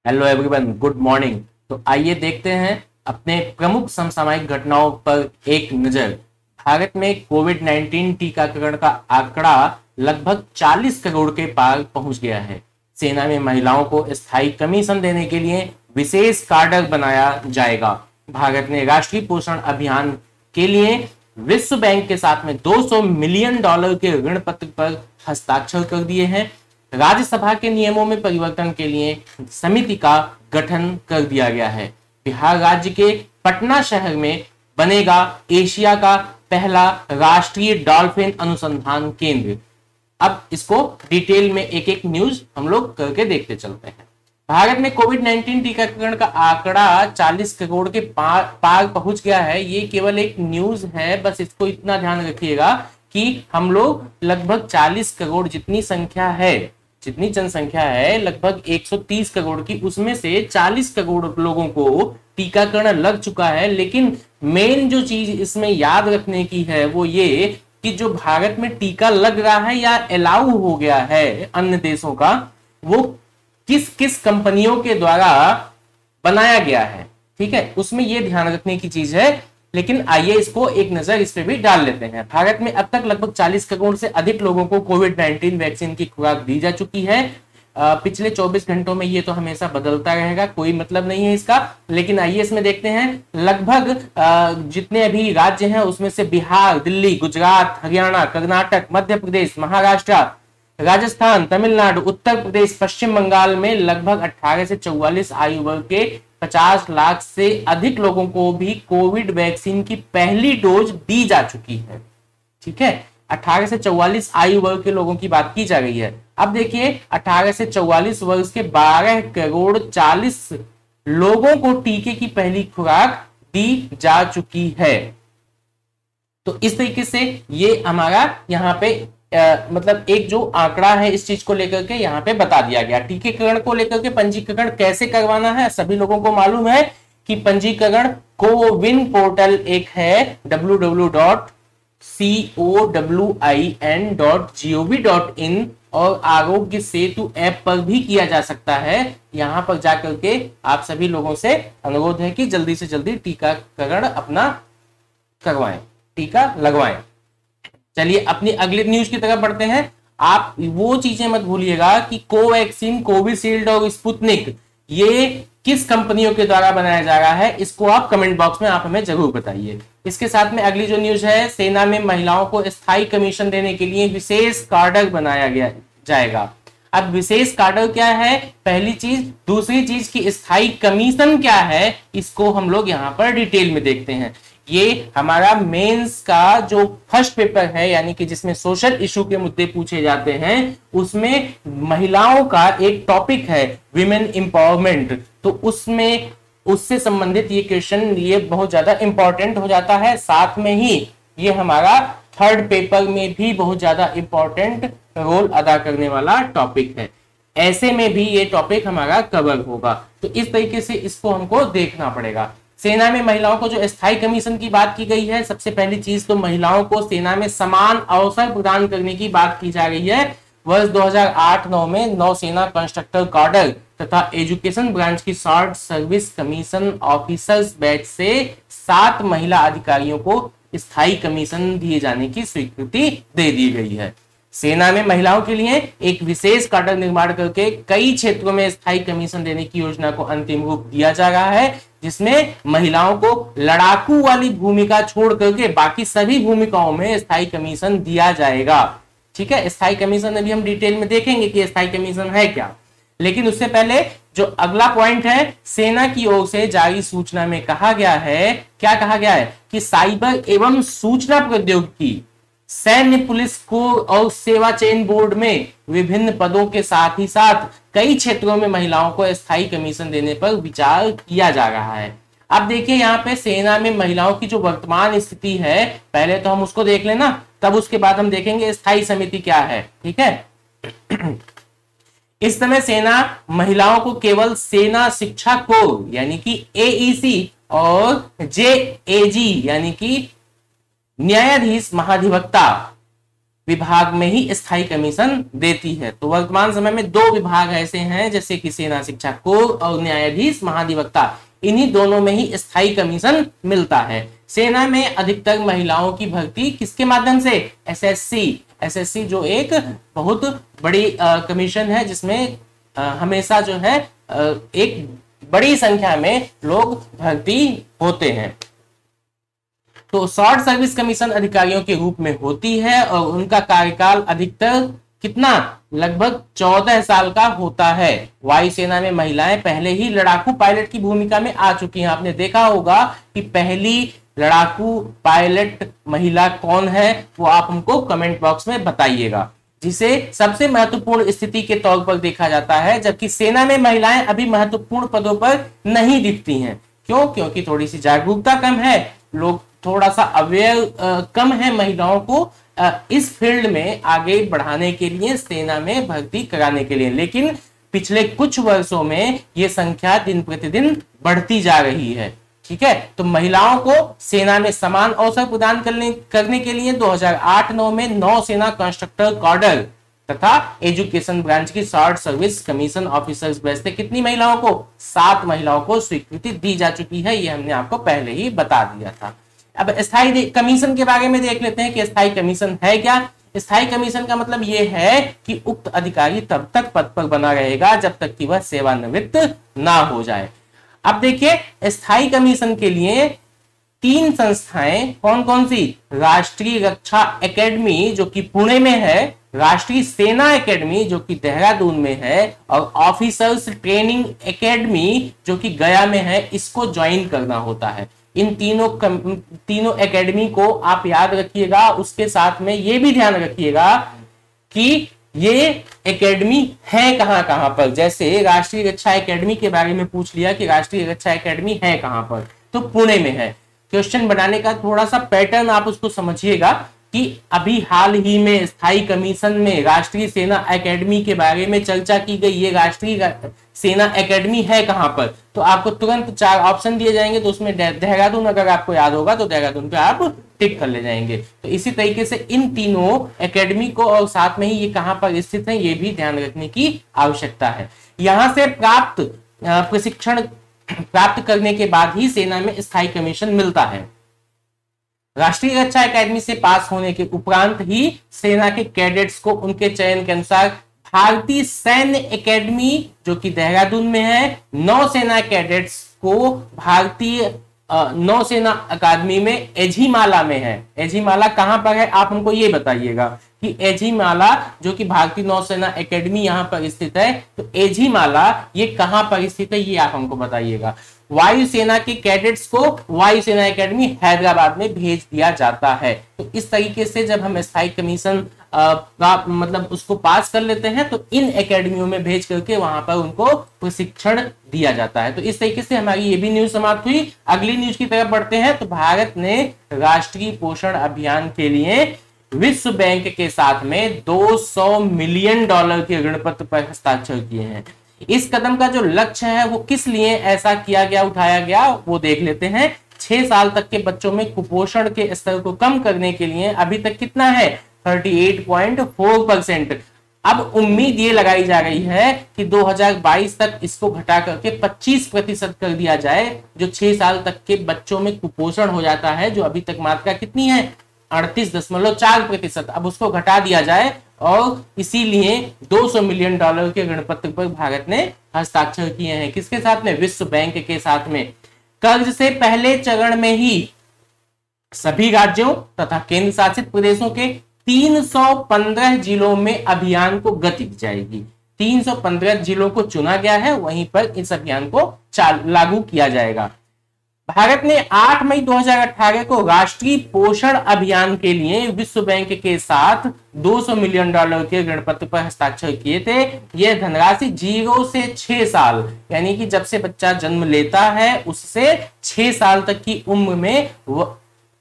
Hello everyone, good morning. तो आइए देखते हैं अपने प्रमुख समसामयिक घटनाओं पर एक नजर। भारत में कोविड 19 टीकाकरण का आंकड़ा लगभग 40 करोड़ के पार पहुंच गया है। सेना में महिलाओं को स्थायी कमीशन देने के लिए विशेष कार्डर बनाया जाएगा। भारत ने राष्ट्रीय पोषण अभियान के लिए विश्व बैंक के साथ में $200 मिलियन के ऋण पत्र पर हस्ताक्षर कर दिए हैं। राज्यसभा के नियमों में परिवर्तन के लिए समिति का गठन कर दिया गया है। बिहार राज्य के पटना शहर में बनेगा एशिया का पहला राष्ट्रीय डॉल्फिन अनुसंधान केंद्र। अब इसको डिटेल में एक एक न्यूज हम लोग करके देखते चलते हैं। भारत में कोविड 19 टीकाकरण का आंकड़ा 40 करोड़ के पार पहुंच गया है। ये केवल एक न्यूज है, बस इसको इतना ध्यान रखिएगा कि हम लोग लगभग 40 करोड़ जितनी जनसंख्या है लगभग 130 करोड़ की, उसमें से 40 करोड़ लोगों को टीकाकरण लग चुका है। लेकिन मेन जो चीज इसमें याद रखने की है वो ये कि जो भारत में टीका लग रहा है या अलाउ हो गया है अन्य देशों का, वो किस किस कंपनियों के द्वारा बनाया गया है। ठीक है, उसमें ये ध्यान रखने की चीज है। लेकिन आइए इसको एक नजर इस पे भी डाल लेते हैं। भारत में अब तक लगभग 40 करोड़ से अधिक लोगों को कोविड 19 वैक्सीन की खुराक दी जा चुकी है। पिछले 24 घंटों में ये तो हमेशा बदलता रहेगा, कोई मतलब नहीं है इसका। लेकिन आइए इसमें देखते हैं लगभग जितने अभी राज्य हैं उसमें से बिहार, दिल्ली, गुजरात, हरियाणा, कर्नाटक, मध्य प्रदेश, महाराष्ट्र, राजस्थान, तमिलनाडु, उत्तर प्रदेश, पश्चिम बंगाल में लगभग 18 से 44 आयु वर्ग के 50 लाख से अधिक लोगों को भी कोविड वैक्सीन की पहली डोज दी जा चुकी है। ठीक है, 18 से 44 आयु वर्ग के लोगों की बात की जा रही है। अब देखिए 18 से 44 वर्ष के 12 करोड़ 40 लोगों को टीके की पहली खुराक दी जा चुकी है। तो इस तरीके से ये हमारा यहाँ पे मतलब एक जो आंकड़ा है इस चीज को लेकर के यहाँ पे बता दिया गया। टीकाकरण को लेकर के पंजीकरण कैसे करवाना है सभी लोगों को मालूम है कि पंजीकरण कोविन पोर्टल एक है www.cowin.gov.in और आरोग्य सेतु ऐप पर भी किया जा सकता है। यहां पर जाकर के आप सभी लोगों से अनुरोध है कि जल्दी से जल्दी टीकाकरण अपना करवाएं, टीका लगवाएं। चलिए अपनी अगली न्यूज की तरफ बढ़ते हैं। आप वो चीजें मत भूलिएगा कि कोवैक्सीन, कोविशील्ड और स्पुतनिक ये किस कंपनियों के द्वारा बनाया जा रहा है, इसको आप कमेंट बॉक्स में आप हमें जरूर बताइए। इसके साथ में अगली जो न्यूज है, सेना में महिलाओं को स्थायी कमीशन देने के लिए विशेष कार्डर बनाया गया जाएगा। अब विशेष कार्डर क्या है पहली चीज, दूसरी चीज की स्थायी कमीशन क्या है, इसको हम लोग यहां पर डिटेल में देखते हैं। ये हमारा मेंस का जो फर्स्ट पेपर है, यानी कि जिसमें सोशल इशू के मुद्दे पूछे जाते हैं, उसमें महिलाओं का एक टॉपिक है विमेन एम्पावरमेंट। तो उसमें उससे संबंधित ये क्वेश्चन ये बहुत ज्यादा इंपॉर्टेंट हो जाता है। साथ में ही ये हमारा थर्ड पेपर में भी बहुत ज्यादा इंपॉर्टेंट रोल अदा करने वाला टॉपिक है। ऐसे में भी ये टॉपिक हमारा कवर होगा। तो इस तरीके से इसको हमको देखना पड़ेगा। सेना में महिलाओं को जो स्थायी कमीशन की बात की गई है, सबसे पहली चीज तो महिलाओं को सेना में समान अवसर प्रदान करने की बात की जा रही है। वर्ष 2008-9 में नौसेना कंस्ट्रक्टर कॉडर तथा एजुकेशन ब्रांच की short service commission officers batch से 7 महिला अधिकारियों को स्थायी कमीशन दिए जाने की स्वीकृति दे दी गई है। सेना में महिलाओं के लिए एक विशेष कार्डर निर्माण करके कई क्षेत्रों में स्थायी कमीशन देने की योजना को अंतिम रूप दिया जा रहा है, जिसमें महिलाओं को लड़ाकू वाली भूमिका छोड़ करके बाकी सभी भूमिकाओं में स्थायी कमीशन दिया जाएगा। ठीक है, स्थायी कमीशन अभी हम डिटेल में देखेंगे कि स्थायी कमीशन है क्या। लेकिन उससे पहले जो अगला पॉइंट है, सेना की ओर से जारी सूचना में कहा गया है, क्या कहा गया है कि साइबर एवं सूचना प्रौद्योगिकी, सैन्य, पुलिस को और सेवा चयन बोर्ड में विभिन्न पदों के साथ ही साथ कई क्षेत्रों में महिलाओं को स्थायी कमीशन देने पर विचार किया जा रहा है। अब देखिए यहाँ पे सेना में महिलाओं की जो वर्तमान स्थिति है, पहले तो हम उसको देख लेना, तब उसके बाद हम देखेंगे स्थायी समिति क्या है। ठीक है, इस समय सेना महिलाओं को केवल सेना शिक्षा कोर यानी कि AEC और JAG यानी कि न्यायाधीश महाधिवक्ता विभाग में ही स्थायी कमीशन देती है। तो वर्तमान समय में दो विभाग ऐसे हैं, जैसे कि सेना शिक्षा कोर और न्यायाधीश महाधिवक्ता, इन्हीं दोनों में ही स्थायी कमीशन मिलता है। सेना में अधिकतर महिलाओं की भर्ती किसके माध्यम से? एसएससी जो एक बहुत बड़ी कमीशन है, जिसमें हमेशा जो है एक बड़ी संख्या में लोग भर्ती होते हैं। तो शॉर्ट सर्विस कमीशन अधिकारियों के रूप में होती है और उनका कार्यकाल अधिकतर कितना? लगभग 14 साल का होता है। वायुसेना में महिलाएं पहले ही लड़ाकू पायलट की भूमिका में आ चुकी हैं। आपने देखा होगा कि पहली लड़ाकू पायलट महिला कौन है, वो आप हमको कमेंट बॉक्स में बताइएगा, जिसे सबसे महत्वपूर्ण स्थिति के तौर पर देखा जाता है। जबकि सेना में महिलाएं अभी महत्वपूर्ण पदों पर नहीं दिखती हैं। क्यों? क्योंकि थोड़ी सी जागरूकता कम है, लोग थोड़ा सा अवेयर कम है महिलाओं को इस फील्ड में आगे बढ़ाने के लिए, सेना में भर्ती कराने के लिए। लेकिन पिछले कुछ वर्षों में ये संख्या दिन प्रतिदिन बढ़ती जा रही है। ठीक है, तो महिलाओं को सेना में समान अवसर प्रदान करने के लिए 2008-9 में नौसेना कंस्ट्रक्टर कॉर्डर तथा एजुकेशन ब्रांच की short service commission officers batch से कितनी महिलाओं को? 7 महिलाओं को स्वीकृति दी जा चुकी है। ये हमने आपको पहले ही बता दिया था। अब स्थायी कमीशन के बारे में देख लेते हैं कि स्थायी कमीशन है क्या। स्थायी कमीशन का मतलब यह है कि उक्त अधिकारी तब तक पद पर बना रहेगा जब तक कि वह सेवानिवृत्त ना हो जाए। अब देखिए, स्थायी कमीशन के लिए 3 संस्थाएं कौन कौन सी? राष्ट्रीय रक्षा एकेडमी जो कि पुणे में है, राष्ट्रीय सेना एकेडमी जो कि देहरादून में है, और ऑफिसर्स ट्रेनिंग एकेडमी जो कि गया में है, इसको ज्वाइन करना होता है। इन तीनों एकेडमी को आप याद रखिएगा। उसके साथ में ये भी ध्यान रखिएगा कि ये एकेडमी है कहां पर। जैसे राष्ट्रीय रक्षा एकेडमी के बारे में पूछ लिया कि राष्ट्रीय रक्षा एकेडमी है कहां पर, तो पुणे में है। क्वेश्चन बनाने का थोड़ा सा पैटर्न आप उसको समझिएगा कि अभी हाल ही में स्थायी कमीशन में राष्ट्रीय सेना एकेडमी के बारे में चर्चा की गई। ये राष्ट्रीय सेना एकेडमी है कहां पर, तो आपको तुरंत 4 ऑप्शन दिए जाएंगे। तो उसमें देहरादून अगर आपको याद होगा तो देहरादून पे आप टिक कर ले जाएंगे। तो इसी तरीके से इन तीनों एकेडमी को और साथ में ही ये कहां पर स्थित है, ये भी ध्यान रखने की आवश्यकता है। यहां से प्राप्त प्रशिक्षण प्राप्त करने के बाद ही सेना में स्थायी कमीशन मिलता है। राष्ट्रीय रक्षा एकेडमी से पास होने के उपरांत ही सेना के कैडेट्स को उनके चयन के अनुसार भारतीय सैन्य एकेडमी जो कि देहरादून में है, नौसेना कैडेट्स को भारतीय नौसेना अकादमी में एझिमाला में है। एझिमाला कहां पर है आप हमको ये बताइएगा कि एझिमाला जो कि भारतीय नौसेना एकेडमी यहां पर स्थित है, तो एझिमाला ये कहां पर स्थित है ये आप हमको बताइएगा। वायुसेना के कैडेट्स को वायुसेना एकेडमी हैदराबाद में भेज दिया जाता है। तो इस तरीके से जब हम स्थायी कमीशन का मतलब उसको पास कर लेते हैं तो इन एकेडमियों में भेज करके वहां पर उनको प्रशिक्षण दिया जाता है। तो इस तरीके से हमारी ये भी न्यूज समाप्त हुई। अगली न्यूज की तरफ बढ़ते हैं। तो भारत ने राष्ट्रीय पोषण अभियान के लिए विश्व बैंक के साथ में $200 मिलियन के ऋण पत्र पर हस्ताक्षर किए हैं। इस कदम का जो लक्ष्य है वो किस लिए ऐसा किया गया, उठाया गया, वो देख लेते हैं। 6 साल तक के बच्चों में कुपोषण के स्तर को कम करने के लिए अभी तक कितना है? 38.4%। अब उम्मीद ये लगाई जा रही है कि 2022 तक इसको घटा करके 25% कर दिया जाए। जो 6 साल तक के बच्चों में कुपोषण हो जाता है, जो अभी तक मात्रा कितनी है? 38.4%। अब उसको घटा दिया जाए और इसीलिए $200 मिलियन के ऋण पत्र पर भारत ने हस्ताक्षर किए हैं। किसके साथ में? विश्व बैंक के साथ में। कर्ज से पहले चरण में ही सभी राज्यों तथा केंद्र शासित प्रदेशों के 315 जिलों में अभियान को गति दी जाएगी। 315 जिलों को चुना गया है, वहीं पर इस अभियान को लागू किया जाएगा। भारत ने 8 मई 2018 को राष्ट्रीय पोषण अभियान के लिए विश्व बैंक के साथ $200 मिलियन के ऋण पत्र पर हस्ताक्षर किए थे। यह धनराशि 0 से 6 साल यानी कि जब से बच्चा जन्म लेता है उससे 6 साल तक की उम्र में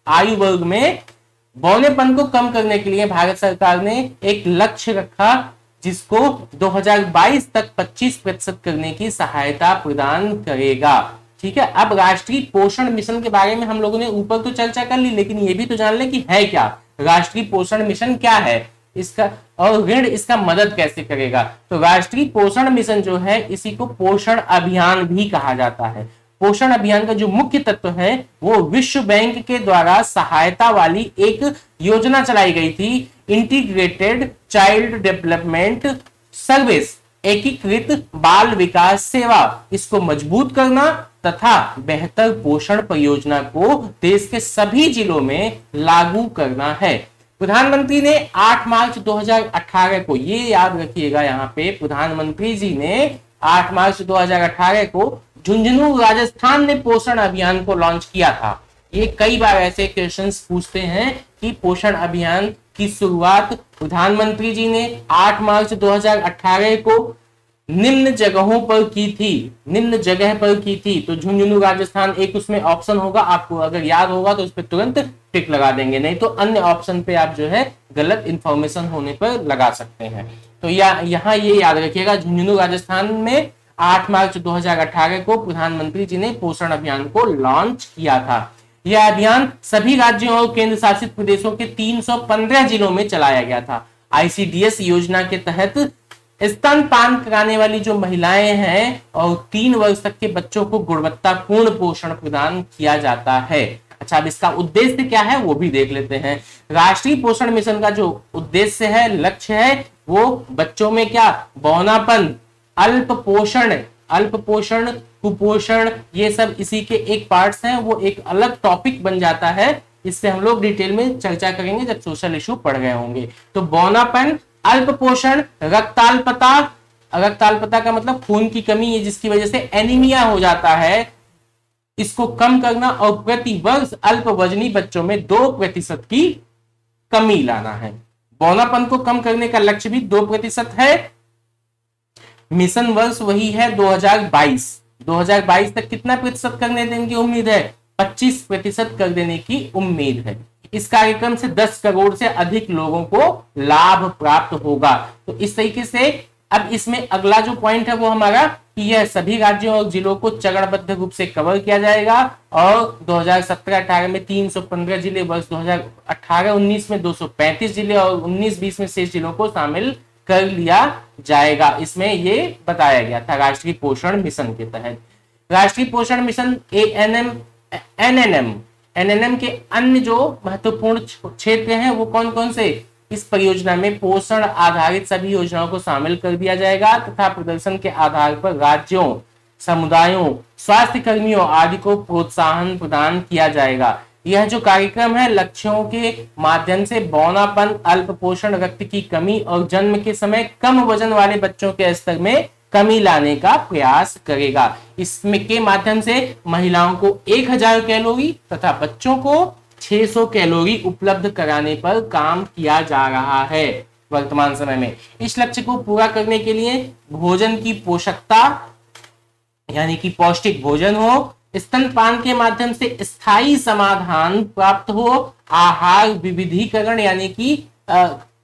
आयु वर्ग में बौनेपन को कम करने के लिए भारत सरकार ने एक लक्ष्य रखा, जिसको 2022 तक 25% करने की सहायता प्रदान करेगा। ठीक है, अब राष्ट्रीय पोषण मिशन के बारे में हम लोगों ने ऊपर तो चर्चा कर ली, लेकिन ये भी तो जान ले कि है क्या राष्ट्रीय पोषण मिशन क्या है। इसका और ऋण इसका मदद कैसे करेगा? तो राष्ट्रीय पोषण मिशन जो है इसी को पोषण अभियान भी कहा जाता है। पोषण अभियान का जो मुख्य तत्व है वो विश्व बैंक के द्वारा सहायता वाली एक योजना चलाई गई थी, इंटीग्रेटेड चाइल्ड डेवलपमेंट सर्विस, एकीकृत बाल विकास सेवा। इसको मजबूत करना तथा बेहतर पोषण परियोजना को देश के सभी जिलों में लागू करना है। प्रधानमंत्री ने 8 मार्च 2018 को, ये याद रखिएगा यहाँ पे, प्रधानमंत्री जी ने 8 मार्च 2018 को झुंझुनू राजस्थान में पोषण अभियान को लॉन्च किया था। ये कई बार ऐसे क्वेश्चंस पूछते हैं कि पोषण अभियान की शुरुआत प्रधानमंत्री जी ने 8 मार्च 2018 को निम्न जगहों पर की थी, निम्न जगह पर की थी। तो झुंझुनू राजस्थान एक उसमें ऑप्शन होगा, आपको अगर याद होगा तो उस पर तुरंत टिक लगा देंगे, नहीं तो अन्य ऑप्शन पे आप जो है गलत इंफॉर्मेशन होने पर लगा सकते हैं। तो यहाँ ये याद रखिएगा, झुंझुनू राजस्थान में 8 मार्च 2018 को प्रधानमंत्री जी ने पोषण अभियान को लॉन्च किया था। यह अभियान सभी राज्यों और केंद्र शासित प्रदेशों के 315 जिलों में चलाया गया था। आईसीडीएस योजना के तहत स्तनपान कराने वाली जो महिलाएं हैं और 3 वर्ष तक के बच्चों को गुणवत्तापूर्ण पोषण प्रदान किया जाता है। अच्छा, अब इसका उद्देश्य क्या है वो भी देख लेते हैं। राष्ट्रीय पोषण मिशन का जो उद्देश्य है, लक्ष्य है, वो बच्चों में क्या, बौनापन, अल्प पोषण, कुपोषण, ये सब इसी के एक पार्ट्स हैं। वो एक अलग टॉपिक बन जाता है, इससे हम लोग डिटेल में चर्चा करेंगे जब सोशल इशू पढ़ गए होंगे। तो बौनापन, अल्प पोषण, रक्ताल्पता का मतलब खून की कमी है जिसकी वजह से एनीमिया हो जाता है, इसको कम करना, और प्रति वर्ष अल्प वजनी बच्चों में 2% की कमी लाना है। बौनापन को कम करने का लक्ष्य भी 2% है। मिशन वर्ष वही है 2022 तक कितना प्रतिशत करने देने की उम्मीद है? 25% कर देने की उम्मीद है। इस कार्यक्रम से 10 करोड़ से अधिक लोगों को लाभ प्राप्त होगा। तो इस तरीके से अब इसमें अगला जो पॉइंट है वो हमारा कि यह सभी राज्यों और जिलों को चरणबद्ध रूप से कवर किया जाएगा और 2017-18 में 315 जिले, वर्ष 2018-19 में 235 जिले और 19-20 में शेष जिलों को शामिल कर लिया जाएगा। इसमें ये बताया गया था राष्ट्रीय पोषण मिशन के तहत। राष्ट्रीय पोषण मिशन एनएनएम के अन्य जो महत्वपूर्ण क्षेत्र हैं वो कौन कौन से? इस परियोजना में पोषण आधारित सभी योजनाओं को शामिल कर दिया जाएगा तथा प्रदर्शन के आधार पर राज्यों, समुदायों, स्वास्थ्य कर्मियों आदि को प्रोत्साहन प्रदान किया जाएगा। यह जो कार्यक्रम है लक्ष्यों के माध्यम से बौनापन, अल्प पोषण, रक्त की कमी और जन्म के समय कम वजन वाले बच्चों के स्तर में कमी लाने का प्रयास करेगा। इसमें के माध्यम से महिलाओं को 1000 कैलोरी तथा बच्चों को 600 कैलोरी उपलब्ध कराने पर काम किया जा रहा है वर्तमान समय में। इस लक्ष्य को पूरा करने के लिए भोजन की पोषकता यानी कि पौष्टिक भोजन हो, स्तनपान के माध्यम से स्थायी समाधान प्राप्त हो, आहार विविधीकरण यानी कि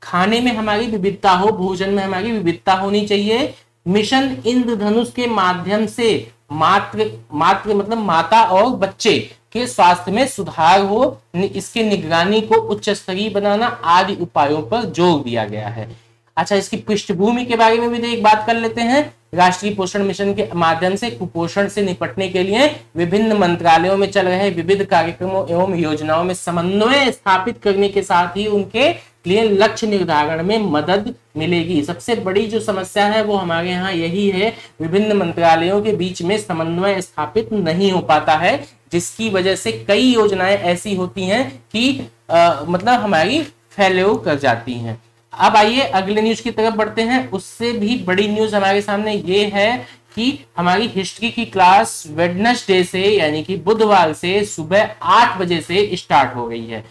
खाने में हमारी विविधता हो, भोजन में हमारी विविधता होनी चाहिए। मिशन इंद्रधनुष के माध्यम से मात्र मतलब माता और बच्चे के स्वास्थ्य में सुधार हो, इसकी निगरानी को उच्च स्तरीय बनाना आदि उपायों पर जोर दिया गया है। अच्छा, इसकी पृष्ठभूमि के बारे में भी एक बात कर लेते हैं। राष्ट्रीय पोषण मिशन के माध्यम से कुपोषण से निपटने के लिए विभिन्न मंत्रालयों में चल रहे विविध कार्यक्रमों एवं योजनाओं में समन्वय स्थापित करने के साथ ही उनके लिए लक्ष्य निर्धारण में मदद मिलेगी। सबसे बड़ी जो समस्या है वो हमारे यहाँ यही है, विभिन्न मंत्रालयों के बीच में समन्वय स्थापित नहीं हो पाता है, जिसकी वजह से कई योजनाएं ऐसी होती हैं कि मतलब हमारी फेल्योर कर जाती हैं। अब आइए अगले न्यूज की तरफ बढ़ते हैं। उससे भी बड़ी न्यूज हमारे सामने ये है कि हमारी हिस्ट्री की क्लास वेडनेसडे से यानी कि बुधवार से सुबह 8 बजे से स्टार्ट हो गई है।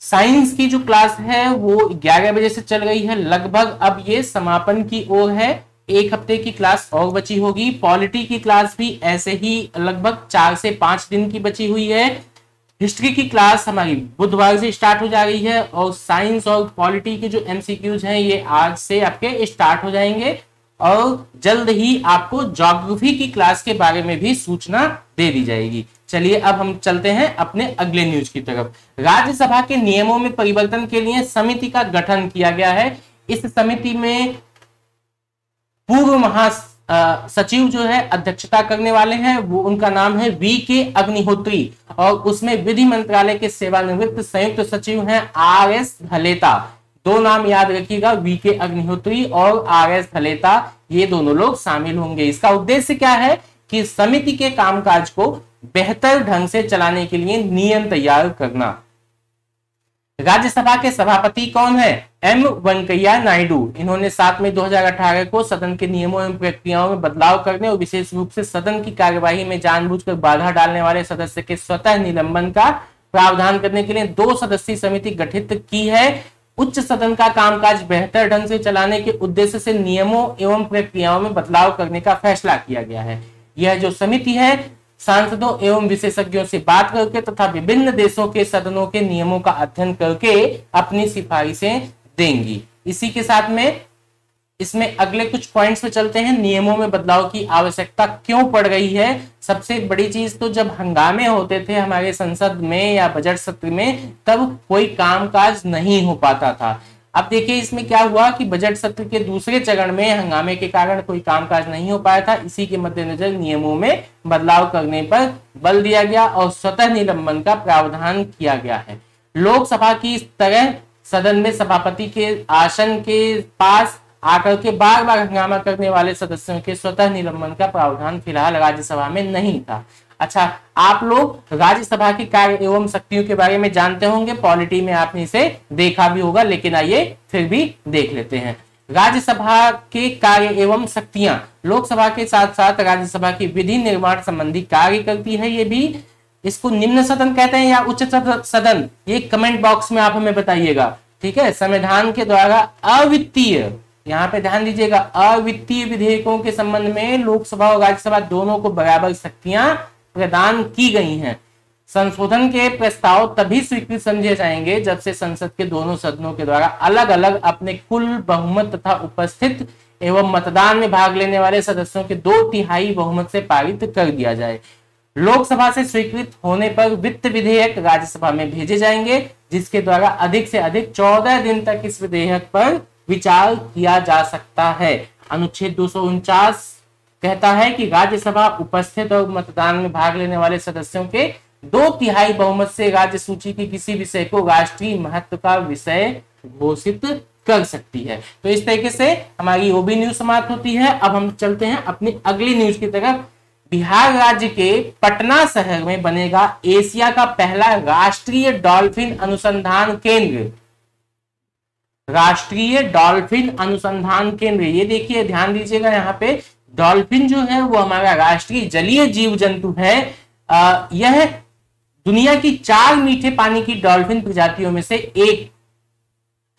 साइंस की जो क्लास है वो 11 बजे से चल रही है लगभग, अब ये समापन की ओर है। 1 हफ्ते की क्लास और बची होगी। पॉलिटी की क्लास भी ऐसे ही लगभग 4 से 5 दिन की बची हुई है। हिस्ट्री की क्लास हमारी बुधवार से स्टार्ट हो जा रही है और साइंस और पॉलिटी के जो एमसीक्यूज हैं ये आज से आपके स्टार्ट हो जाएंगे और जल्द ही आपको ज्योग्राफी की क्लास के बारे में भी सूचना दे दी जाएगी। चलिए अब हम चलते हैं अपने अगले न्यूज की तरफ। राज्यसभा के नियमों में परिवर्तन के लिए समिति का गठन किया गया है। इस समिति में पूर्व महा सचिव जो है अध्यक्षता करने वाले हैं, वो उनका नाम है वी.के. अग्निहोत्री, और उसमें विधि मंत्रालय के सेवानिवृत्त संयुक्त सचिव हैं आर.एस. धलेता। दो नाम याद रखिएगा, वी.के. अग्निहोत्री और आर.एस. धलेता, ये दोनों लोग शामिल होंगे। इसका उद्देश्य क्या है कि समिति के कामकाज को बेहतर ढंग से चलाने के लिए नियम तैयार करना। राज्यसभा के सभापति कौन है? एम वेंकैया नायडू। इन्होंने 7 मई 2018 को सदन के नियमों एवं प्रक्रियाओं में बदलाव करने और विशेष रूप से सदन की कार्यवाही में जानबूझकर बाधा डालने वाले सदस्य के स्वतः निलंबन का प्रावधान करने के लिए 2 सदस्यीय समिति गठित की है। उच्च सदन का कामकाज बेहतर ढंग से चलाने के उद्देश्य से नियमों एवं प्रक्रियाओं में बदलाव करने का फैसला किया गया है। यह जो समिति है सांसदों एवं विशेषज्ञों से बात करके तथा विभिन्न देशों के सदनों के नियमों का अध्ययन करके अपनी सिफारिशें देंगी। इसी के साथ में इसमें अगले कुछ पॉइंट्स पे चलते हैं। नियमों में बदलाव की आवश्यकता क्यों पड़ रही है? सबसे बड़ी चीज तो जब हंगामे होते थे हमारे संसद में या बजट सत्र में, तब कोई कामकाज नहीं हो पाता था। अब देखिए इसमें क्या हुआ कि बजट सत्र के दूसरे चरण में हंगामे के कारण कोई कामकाज नहीं हो पाया था। इसी के मद्देनजर नियमों में बदलाव करने पर बल दिया गया और स्वतः निलंबन का प्रावधान किया गया है। लोकसभा की तरह सदन में सभापति के आसन के पास आकर के बार बार हंगामा करने वाले सदस्यों के स्वतः निलंबन का प्रावधान फिलहाल राज्यसभा में नहीं था। अच्छा, आप लोग राज्यसभा के कार्य एवं शक्तियों के बारे में जानते होंगे, पॉलिटी में आपने इसे देखा भी होगा, लेकिन आइए फिर भी देख लेते हैं। राज्यसभा के कार्य एवं शक्तियां लोकसभा के साथ साथ राज्यसभा की विधि निर्माण संबंधी कार्य करती है। ये भी इसको निम्न सदन कहते हैं या उच्च सदन, ये कमेंट बॉक्स में आप हमें बताइएगा। ठीक है, संविधान के द्वारा अवित्तीय, यहाँ पे ध्यान दीजिएगा, अवित्तीय विधेयकों के संबंध में लोकसभा और राज्यसभा दोनों को बराबर शक्तियां प्रदान की गई हैं। संशोधन के प्रस्ताव तभी स्वीकृत समझे जाएंगे जब से संसद के दोनों सदनों के द्वारा अलग अलग अपने कुल बहुमत तथा उपस्थित एवं मतदान में भाग लेने वाले सदस्यों के 2/3 बहुमत से पारित कर दिया जाए। लोकसभा से स्वीकृत होने पर वित्त विधेयक राज्यसभा में भेजे जाएंगे, जिसके द्वारा अधिक से अधिक 14 दिन तक इस विधेयक पर विचार किया जा सकता है। अनुच्छेद 249 कहता है कि राज्यसभा उपस्थित और मतदान में भाग लेने वाले सदस्यों के 2/3 बहुमत से राज्य सूची के किसी विषय को राष्ट्रीय महत्व का विषय घोषित कर सकती है। तो इस तरीके से हमारी ओबी न्यूज समाप्त होती है। अब हम चलते हैं अपनी अगली न्यूज की तरफ। बिहार राज्य के पटना शहर में बनेगा एशिया का पहला राष्ट्रीय डॉल्फिन अनुसंधान केंद्र। राष्ट्रीय डॉल्फिन अनुसंधान केंद्र, ये देखिए ध्यान दीजिएगा, यहाँ पे डॉल्फिन जो है वो हमारा राष्ट्रीय जलीय जीव जंतु है। यह दुनिया की 4 मीठे पानी की डॉल्फिन प्रजातियों में से एक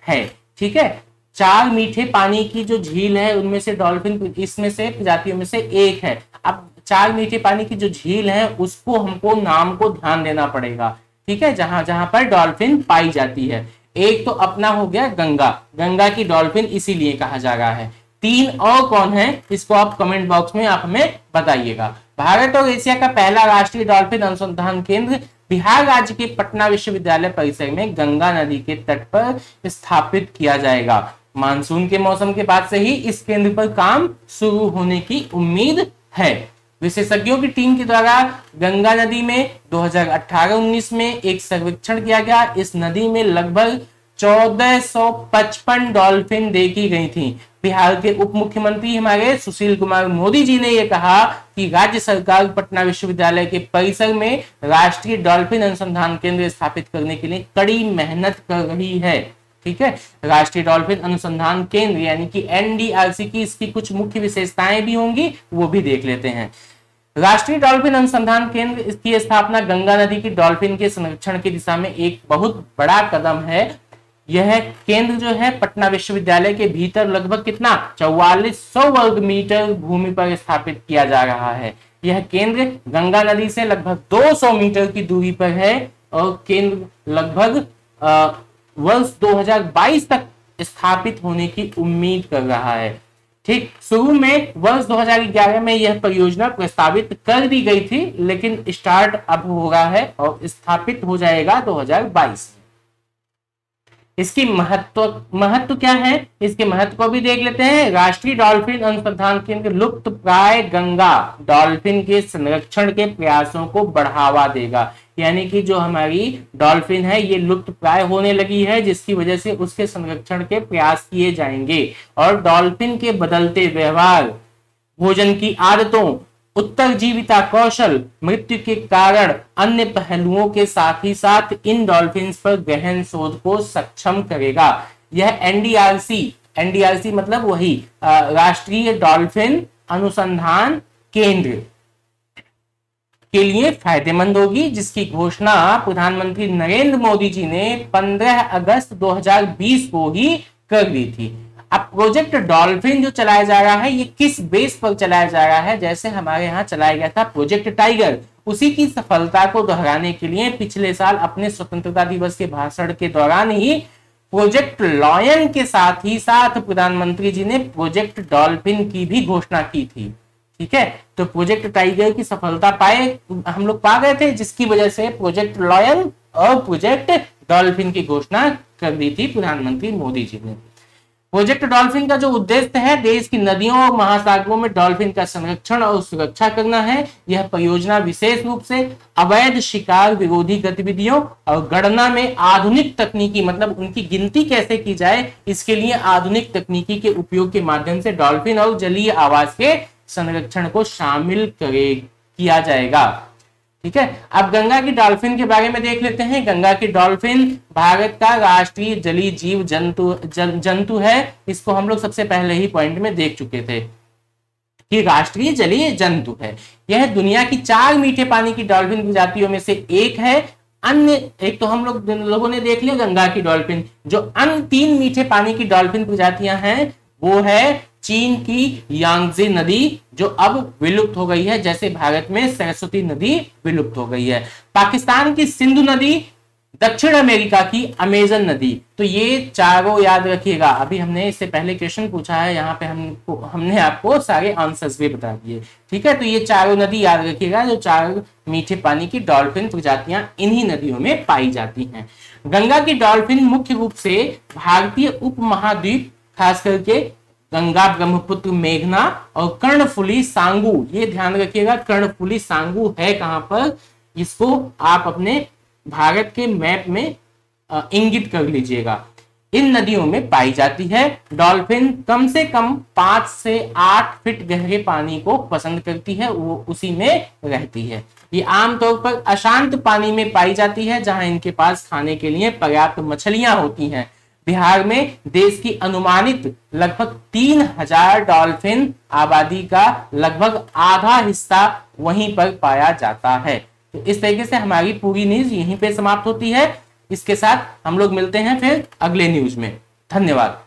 है। ठीक है, 4 मीठे पानी की जो झील है उनमें से डॉल्फिन इसमें से प्रजातियों में से एक है। अब 4 मीठे पानी की जो झील है उसको हमको नाम को ध्यान देना पड़ेगा। ठीक है, जहां जहां पर डॉल्फिन पाई जाती है। एक तो अपना हो गया गंगा, गंगा की डॉल्फिन इसीलिए कहा जा रहा है। 3 और कौन है, इसको आप कमेंट बॉक्स में आप हमें बताइएगा। भारत और एशिया का पहला राष्ट्रीय डॉल्फिन अनुसंधान केंद्र बिहार राज्य के पटना विश्वविद्यालय परिसर में गंगा नदी के तट पर स्थापित किया जाएगा। मानसून के मौसम के बाद से ही इस केंद्र पर काम शुरू होने की उम्मीद है। विशेषज्ञों की टीम के द्वारा गंगा नदी में 2018-19 में एक सर्वेक्षण किया गया। इस नदी में लगभग 1455 डॉल्फिन देखी गई थी। बिहार के उप मुख्यमंत्री हमारे सुशील कुमार मोदी जी ने यह कहा कि राज्य सरकार पटना विश्वविद्यालय के परिसर में राष्ट्रीय डॉल्फिन अनुसंधान केंद्र स्थापित करने के लिए कड़ी मेहनत कर रही है। ठीक है, राष्ट्रीय डॉल्फिन अनुसंधान केंद्र यानी कि एनडीआरसी की इसकी कुछ मुख्य विशेषताएं भी होंगी, वो भी देख लेते हैं। राष्ट्रीय डॉल्फिन अनुसंधान केंद्र इसकी स्थापना गंगा नदी की डॉल्फिन के संरक्षण की दिशा में एक बहुत बड़ा कदम है। यह केंद्र जो है पटना विश्वविद्यालय के भीतर लगभग कितना 4400 वर्ग मीटर भूमि पर स्थापित किया जा रहा है। यह केंद्र गंगा नदी से लगभग 200 मीटर की दूरी पर है और केंद्र लगभग वर्ष 2022 तक स्थापित होने की उम्मीद कर रहा है। ठीक, शुरू में वर्ष 2011 में यह परियोजना प्रस्तावित कर दी गई थी, लेकिन स्टार्ट अब हो रहा है और स्थापित हो जाएगा 2022। इसकी महत्व क्या है, इसके महत्व को भी देख लेते हैं। राष्ट्रीय डॉल्फिन अनुसंधान केंद्र लुप्त प्राय गंगा डॉल्फिन के संरक्षण के प्रयासों को बढ़ावा देगा। यानी कि जो हमारी डॉल्फिन है ये लुप्त प्राय होने लगी है, जिसकी वजह से उसके संरक्षण के प्रयास किए जाएंगे। और डॉल्फिन के बदलते व्यवहार, भोजन की आदतों, उत्तरजीविता कौशल, मृत्यु के कारण अन्य पहलुओं के साथ ही साथ इन डॉल्फिन्स पर गहन शोध को सक्षम करेगा। यह एनडीआरसी मतलब वही राष्ट्रीय डॉल्फिन अनुसंधान केंद्र के लिए फायदेमंद होगी, जिसकी घोषणा प्रधानमंत्री नरेंद्र मोदी जी ने 15 अगस्त 2020 को ही कर दी थी। अब प्रोजेक्ट डॉल्फिन जो चलाया जा रहा है ये किस बेस पर चलाया जा रहा है, जैसे हमारे यहाँ चलाया गया था प्रोजेक्ट टाइगर, उसी की सफलता को दोहराने के लिए पिछले साल अपने स्वतंत्रता दिवस के भाषण के दौरान ही प्रोजेक्ट लॉयन के साथ ही साथ प्रधानमंत्री जी ने प्रोजेक्ट डॉल्फिन की भी घोषणा की थी। ठीक है, तो प्रोजेक्ट टाइगर की सफलता हम लोग पा गए थे, जिसकी वजह से प्रोजेक्ट लॉयन और प्रोजेक्ट डॉल्फिन की घोषणा कर दी थी प्रधानमंत्री मोदी जी ने। प्रोजेक्ट डॉल्फिन का जो उद्देश्य है देश की नदियों और महासागरों में डॉल्फिन का संरक्षण और सुरक्षा करना है। यह परियोजना विशेष रूप से अवैध शिकार विरोधी गतिविधियों और गणना में आधुनिक तकनीकी मतलब उनकी गिनती कैसे की जाए इसके लिए आधुनिक तकनीकी के उपयोग के माध्यम से डॉल्फिन और जलीय आवास के संरक्षण को शामिल किया जाएगा। ठीक है, अब गंगा की डॉल्फिन के बारे में देख लेते हैं। गंगा की डॉल्फिन भारत का राष्ट्रीय जलीय जीव जंतु है। इसको हम लोग सबसे पहले ही पॉइंट में देख चुके थे कि राष्ट्रीय जलीय जंतु है। यह दुनिया की 4 मीठे पानी की डॉल्फिन प्रजातियों में से एक है। अन्य एक तो हम लोगों ने देख लिया गंगा की डॉल्फिन। जो अन्य 3 मीठे पानी की डॉल्फिन प्रजातियां हैं वो है चीन की यांगजे नदी जो अब विलुप्त हो गई है, जैसे भारत में सरस्वती नदी विलुप्त हो गई है, पाकिस्तान की सिंधु नदी, दक्षिण अमेरिका की अमेजन नदी। तो ये चारों याद रखिएगा। अभी हमने इससे पहले क्वेश्चन पूछा है, यहाँ पे हमने आपको सारे आंसर्स भी बता दिए। ठीक है, तो ये चारों नदी याद रखिएगा, जो 4 मीठे पानी की डॉल्फिन प्रजातियां इन्हीं नदियों में पाई जाती हैं। गंगा की डॉल्फिन मुख्य रूप से भारतीय उपमहाद्वीप खास करके गंगा, ब्रह्मपुत्र, मेघना और कर्णफुली सांगू, ये ध्यान रखिएगा कर्णफुली सांगू है कहां पर, इसको आप अपने भारत के मैप में इंगित कर लीजिएगा। इन नदियों में पाई जाती है। डॉल्फिन कम से कम 5 से 8 फीट गहरे पानी को पसंद करती है, वो उसी में रहती है। ये आमतौर पर अशांत पानी में पाई जाती है जहां इनके पास खाने के लिए पर्याप्त मछलियां होती हैं। बिहार में देश की अनुमानित लगभग 3000 डॉल्फिन आबादी का लगभग आधा हिस्सा वहीं पर पाया जाता है। तो इस तरीके से हमारी पूरी न्यूज यहीं पे समाप्त होती है। इसके साथ हम लोग मिलते हैं फिर अगले न्यूज में। धन्यवाद।